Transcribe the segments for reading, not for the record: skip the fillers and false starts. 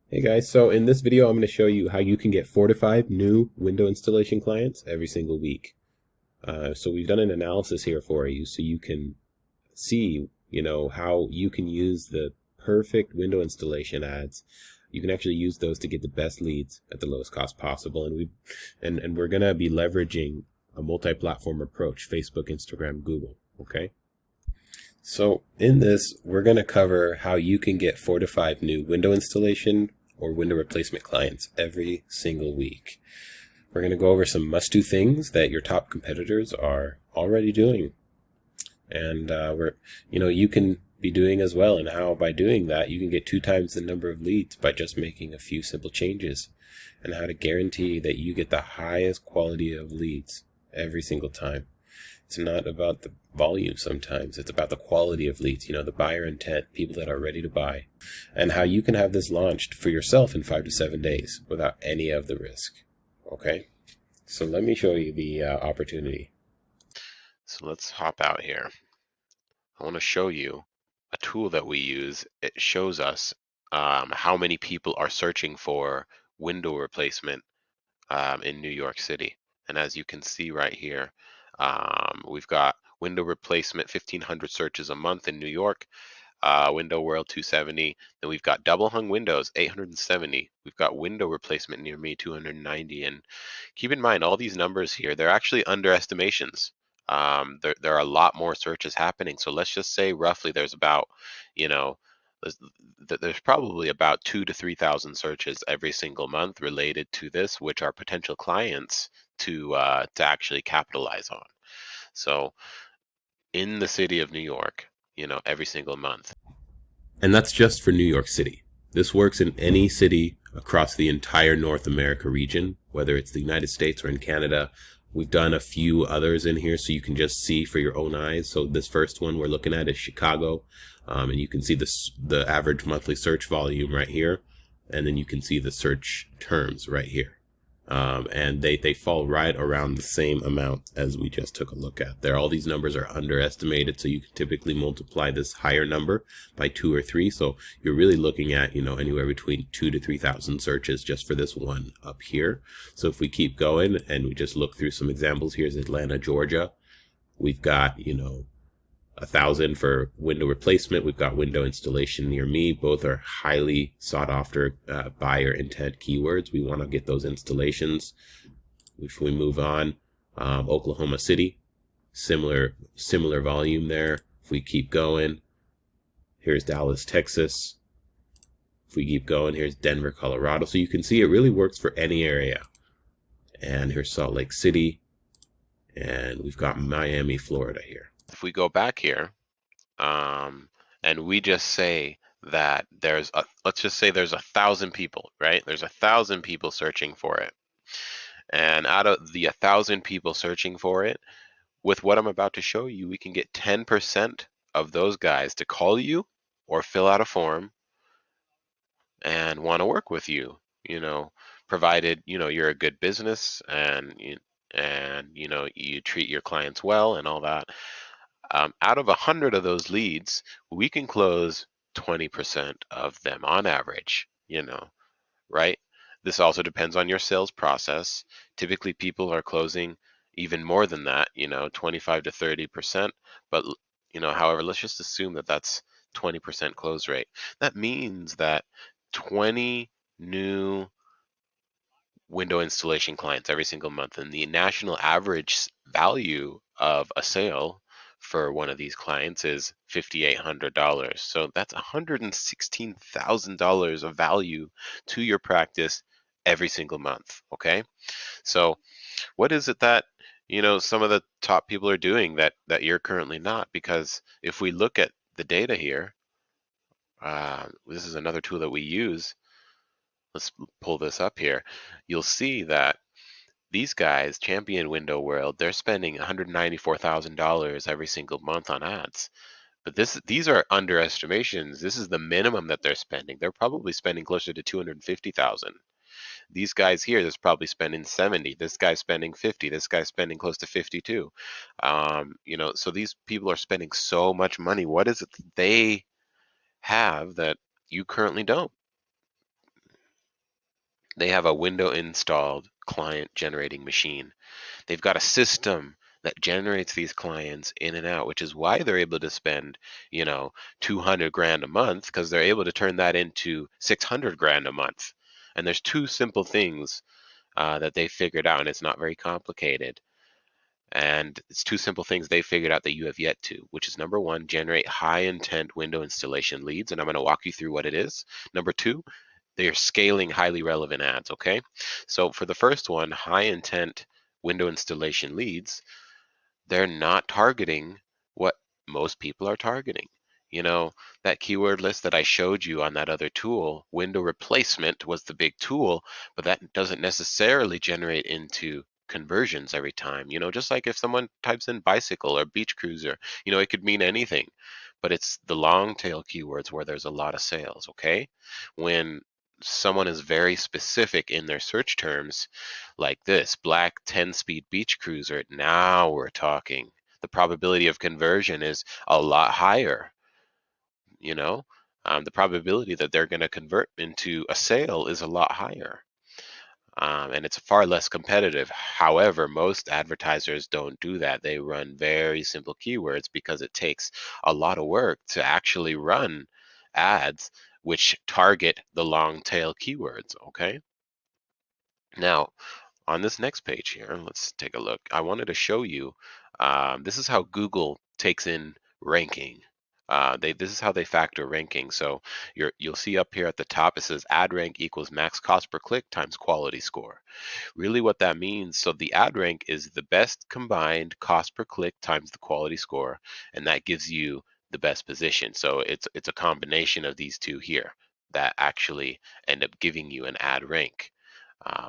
Hey guys, so in this video, I'm going to show you how you can get 4 to 5 new window installation clients every single week. So we've done an analysis here for you so you can see, how you can use the perfect window installation ads. You can actually use those to get the best leads at the lowest cost possible. And we're going to be leveraging a multi-platform approach, Facebook, Instagram, Google. Okay. So in this, we're going to cover how you can get 4 to 5 new window installation or window replacement clients every single week. We're going to go over some must-do things that your top competitors are already doing, and you can be doing as well, and how by doing that you can get 2 times the number of leads by just making a few simple changes, and how to guarantee that you get the highest quality of leads every single time. It's not about the volume sometimes. It's about the quality of leads, the buyer intent, people that are ready to buy, and how you can have this launched for yourself in 5 to 7 days without any of the risk. Okay? So let me show you the opportunity. So let's hop out here. I want to show you a tool that we use. It shows us how many people are searching for window replacement in New York City. And as you can see right here, we've got window replacement 1,500 searches a month in New York, Window World 270. Then we've got double hung windows 870. We've got window replacement near me 290. And keep in mind, all these numbers here, they're actually underestimations. There are a lot more searches happening. So let's just say roughly there's about, you know, there's, there's probably about 2 to 3,000 searches every single month related to this, which are potential clients to actually capitalize on. So in the city of New York, every single month. And that's just for New York City. This works in any city across the entire North America region, whether it's the United States or in Canada. We've done a few others in here so you can just see for your own eyes. So this first one we're looking at is Chicago. And you can see the average monthly search volume right here. And then you can see the search terms right here. And they fall right around the same amount as we just took a look at there. All these numbers are underestimated, so you can typically multiply this higher number by 2 or 3. So you're really looking at, anywhere between 2 to 3,000 searches just for this one up here. So if we keep going and we just look through some examples, here's Atlanta, Georgia. We've got, 1,000 for window replacement. We've got window installation near me. Both are highly sought after buyer intent keywords. We want to get those installations. If we move on, Oklahoma City, similar volume there. If we keep going, here's Dallas, Texas. If we keep going, here's Denver, Colorado. So you can see it really works for any area. And here's Salt Lake City. And we've got Miami, Florida here. If we go back here, and we just say that let's just say there's 1,000 people, right? There's 1,000 people searching for it. And out of the 1,000 people searching for it, with what I'm about to show you, we can get 10% of those guys to call you or fill out a form and want to work with you, provided, you're a good business and you treat your clients well and all that. Out of 100 of those leads, we can close 20% of them on average, right? This also depends on your sales process. Typically, people are closing even more than that, 25 to 30%. But, however, let's just assume that that's 20% close rate. That means that 20 new window installation clients every single month, and the national average value of a sale for one of these clients is $5,800. So that's $116,000 of value to your practice every single month. Okay, so what is it that some of the top people are doing that you're currently not? Because if we look at the data here, this is another tool that we use. Let's pull this up here. You'll see that these guys, Champion Window World, they're spending $194,000 every single month on ads. But these are underestimations. This is the minimum that they're spending. They're probably spending closer to 250,000. These guys here, there's probably spending 70. This guy's spending 50. This guy's spending close to 52. So these people are spending so much money. What is it that they have that you currently don't? They have a window installed client generating machine. They've got a system that generates these clients in and out, which is why they're able to spend, you know, 200 grand a month, because they're able to turn that into 600 grand a month. And there's two simple things that they figured out, and it's not very complicated. And it's two simple things they figured out that you have yet to, which is number one, generate high intent window installation leads. And I'm going to walk you through what it is. Number two, they are scaling highly relevant ads. Okay. So for the first one, high intent window installation leads, they're not targeting what most people are targeting. You know, that keyword list that I showed you on that other tool, window replacement was the big tool, but that doesn't necessarily generate into conversions every time. You know, just like if someone types in bicycle or beach cruiser, you know, it could mean anything, but it's the long tail keywords where there's a lot of sales, okay? When someone is very specific in their search terms, like this black 10-speed beach cruiser, now we're talking. The probability of conversion is a lot higher. You know, the probability that they're going to convert into a sale is a lot higher. And it's far less competitive. However, most advertisers don't do that. They run very simple keywords because it takes a lot of work to actually run ads which target the long tail keywords. Okay. Now, on this next page here, let's take a look. I wanted to show you, this is how Google takes in ranking. This is how they factor ranking. So you'll see up here at the top, it says ad rank equals max cost per click times quality score. Really what that means, so the ad rank is the best combined cost per click times the quality score, and that gives you the best position. So it's a combination of these two here that actually end up giving you an ad rank.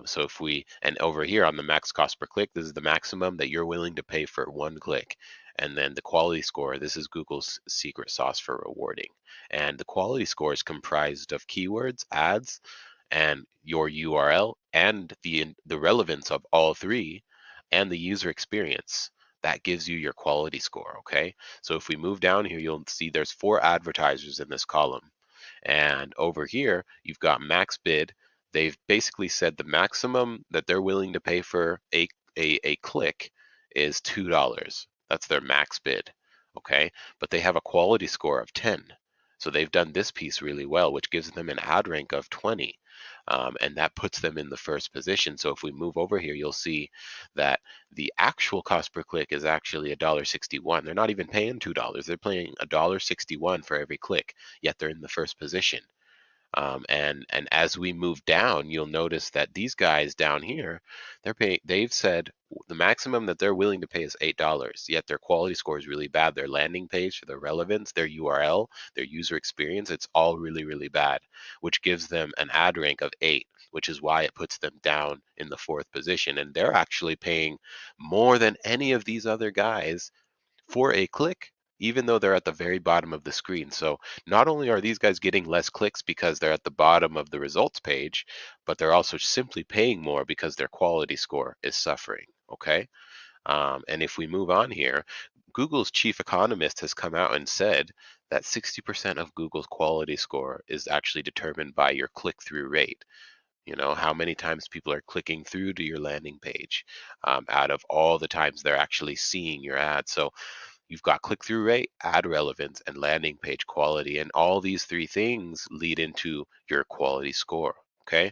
So if we, and over here on the max cost per click, this is the maximum that you're willing to pay for one click. And then the quality score, this is Google's secret sauce for rewarding. And the quality score is comprised of keywords, ads, and your URL, and the relevance of all three, and the user experience. That gives you your quality score, okay? So if we move down here, you'll see there's 4 advertisers in this column. And over here, you've got max bid. They've basically said the maximum that they're willing to pay for a click is $2. That's their max bid. Okay. But they have a quality score of 10. So they've done this piece really well, which gives them an ad rank of 20. And that puts them in the first position. So if we move over here, you'll see that the actual cost per click is actually $1.61. They're not even paying $2. They're paying $1.61 for every click, yet they're in the first position. And as we move down, you'll notice that these guys down here, they've said the maximum that they're willing to pay is $8, yet their quality score is really bad. Their landing page, their relevance, their URL, their user experience, it's all really, really bad, which gives them an ad rank of 8, which is why it puts them down in the 4th position. And they're actually paying more than any of these other guys for a click, even though they're at the very bottom of the screen. So not only are these guys getting less clicks because they're at the bottom of the results page, but they're also simply paying more because their quality score is suffering. Okay. And if we move on here, Google's chief economist has come out and said that 60% of Google's quality score is actually determined by your click through rate. You know, how many times people are clicking through to your landing page out of all the times they're actually seeing your ad. So you've got click-through rate, ad relevance, and landing page quality. And all these 3 things lead into your quality score. Okay.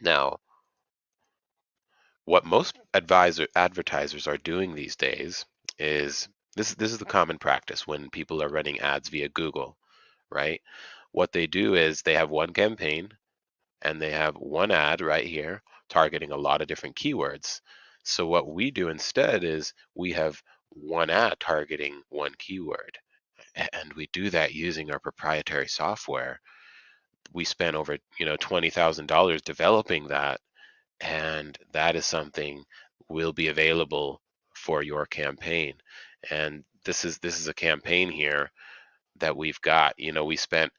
Now, what most advertisers are doing these days is this is the common practice when people are running ads via Google, right? What they do is they have one campaign and they have one ad right here targeting a lot of different keywords. So what we do instead is we have one ad targeting one keyword. And we do that using our proprietary software. We spent over, $20,000 developing that, and that is something will be available for your campaign. And this is a campaign here that we've got. We spent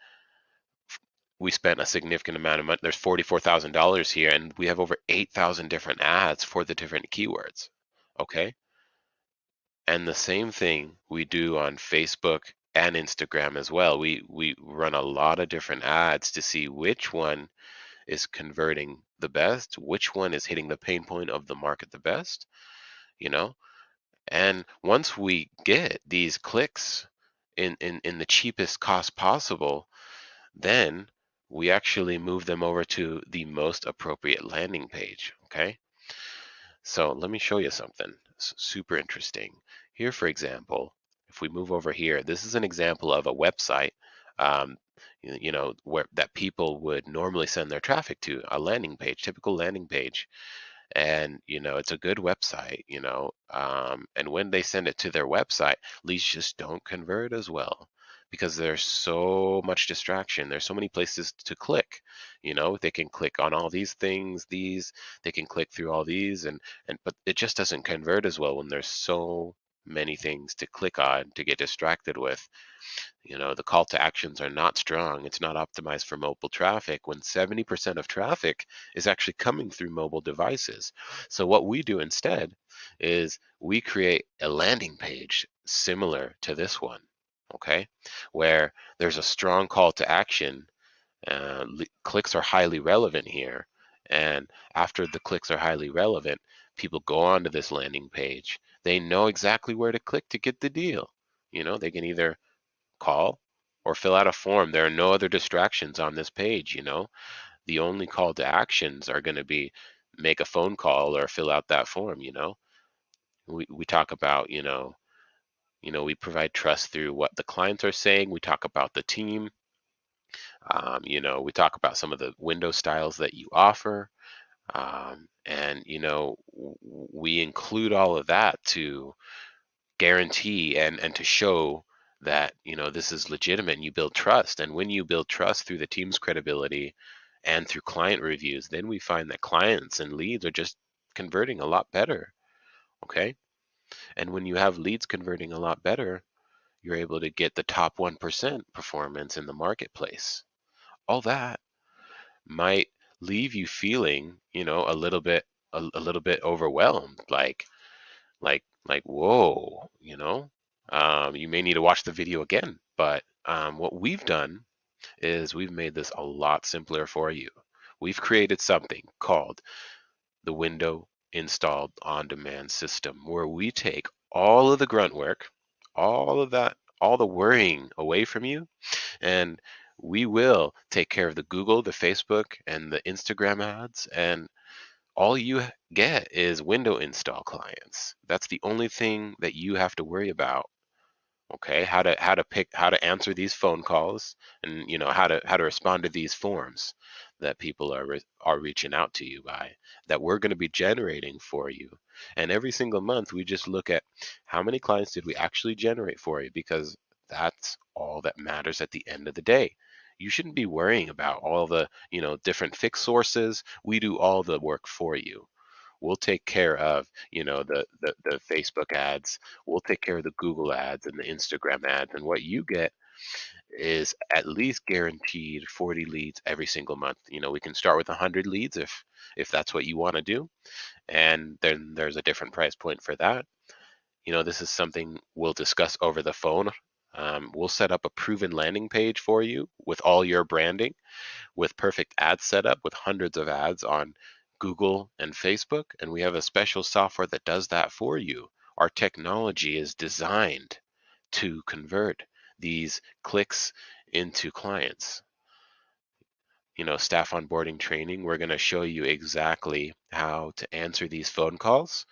a significant amount of money. There's $44,000 here, and we have over 8,000 different ads for the different keywords. Okay. And the same thing we do on Facebook and Instagram as well. We run a lot of different ads to see which one is converting the best, which one is hitting the pain point of the market the best, you know? And once we get these clicks in the cheapest cost possible, then we actually move them over to the most appropriate landing page, okay? So let me show you something super interesting. Here, for example, if we move over here, this is an example of a website, um, where that people would normally send their traffic to, a landing page, typical landing page. And it's a good website, and when they send it to their website, leads just don't convert as well because there's so much distraction. There's so many places to click. They can click on all these things, they can click through all these, and but it just doesn't convert as well when there's so many things to click on to get distracted with. The call to actions are not strong. It's not optimized for mobile traffic when 70% of traffic is actually coming through mobile devices. So what we do instead is we create a landing page similar to this one, okay, where there's a strong call to action. Clicks are highly relevant here. And after the clicks are highly relevant, people go onto this landing page. They know exactly where to click to get the deal. They can either call or fill out a form. There are no other distractions on this page. The only call to actions are going to be make a phone call or fill out that form. We talk about, we provide trust through what the clients are saying. We talk about the team. We talk about some of the window styles that you offer. And, we include all of that to guarantee and to show that this is legitimate and you build trust. And when you build trust through the team's credibility and through client reviews, then we find that clients and leads are just converting a lot better. Okay. And when you have leads converting a lot better, you're able to get the top 1% performance in the marketplace. All that might leave you feeling a little bit overwhelmed, like whoa. You may need to watch the video again, but what we've done is we've made this a lot simpler for you. We've created something called the window installed on demand system, where we take all of the grunt work, all of that, all the worrying away from you, and we will take care of the Google, the Facebook, and the Instagram ads. And all you get is window install clients. That's the only thing that you have to worry about. Okay, how to answer these phone calls, and how to respond to these forms that people are reaching out to you by, that we're going to be generating for you. And every single month we just look at how many clients did we actually generate for you, because that's all that matters at the end of the day. You shouldn't be worrying about all the different fixed sources. We do all the work for you. We'll take care of the Facebook ads. We'll take care of the Google ads and the Instagram ads. And what you get is at least guaranteed 40 leads every single month. We can start with 100 leads if that's what you want to do, and then there's a different price point for that. This is something we'll discuss over the phone. We'll set up a proven landing page for you with all your branding, with perfect ad setup, with hundreds of ads on Google and Facebook. And we have a special software that does that for you. Our technology is designed to convert these clicks into clients. Staff onboarding training, we're going to show you exactly how to answer these phone calls,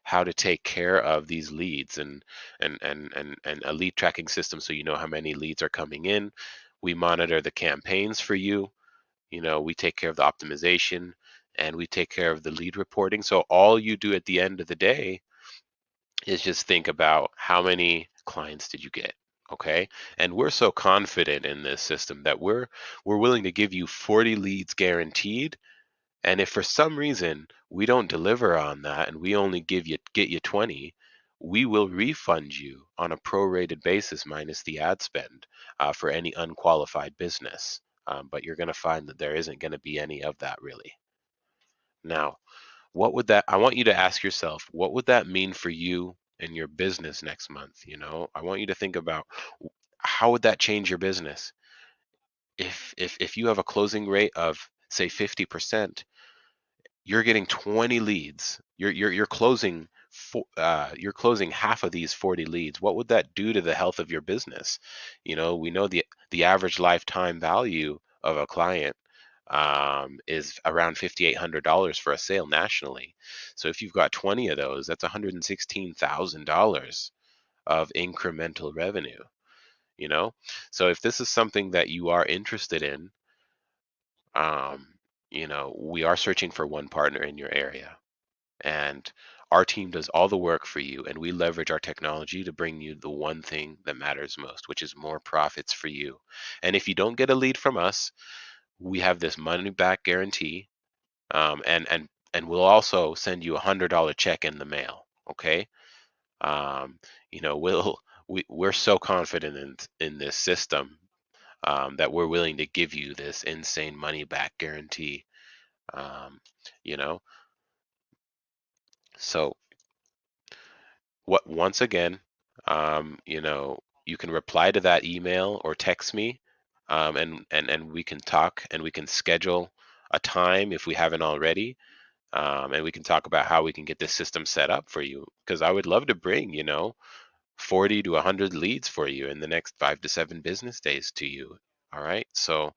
how to take care of these leads, and a lead tracking system so you know how many leads are coming in. We monitor the campaigns for you. We take care of the optimization, and we take care of the lead reporting. So all you do at the end of the day is just think about how many clients did you get. Okay. And we're so confident in this system that we're willing to give you 40 leads guaranteed. And if for some reason we don't deliver on that and we only get you 20, we will refund you on a prorated basis minus the ad spend for any unqualified business. But you're going to find that there isn't going to be any of that really. Now, I want you to ask yourself, what would that mean for you and your business next month? I want you to think about how would that change your business? If you have a closing rate of let's say 50%, you're getting 20 leads. You're closing you're closing half of these 40 leads. What would that do to the health of your business? We know the average lifetime value of a client is around $5,800 for a sale nationally. So if you've got 20 of those, that's $116,000 of incremental revenue. You know, so if this is something that you are interested in, um, we are searching for one partner in your area, and our team does all the work for you, and we leverage our technology to bring you the one thing that matters most, which is more profits for you. And if you don't get a lead from us, we have this money back guarantee, and we'll also send you $100 check in the mail. Okay. um, we're so confident in this system, that we're willing to give you this insane money back guarantee. um, you know so what once again, you can reply to that email or text me, and we can talk, and we can schedule a time if we haven't already, and we can talk about how we can get this system set up for you, because I would love to bring 40 to 100 leads for you in the next 5 to 7 business days to you. All right. So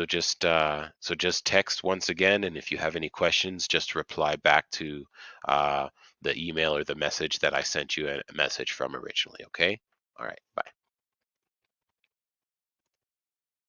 just text once again, and if you have any questions, just reply back to uh, the email or the message that I sent you a message from originally. Okay. All right. Bye.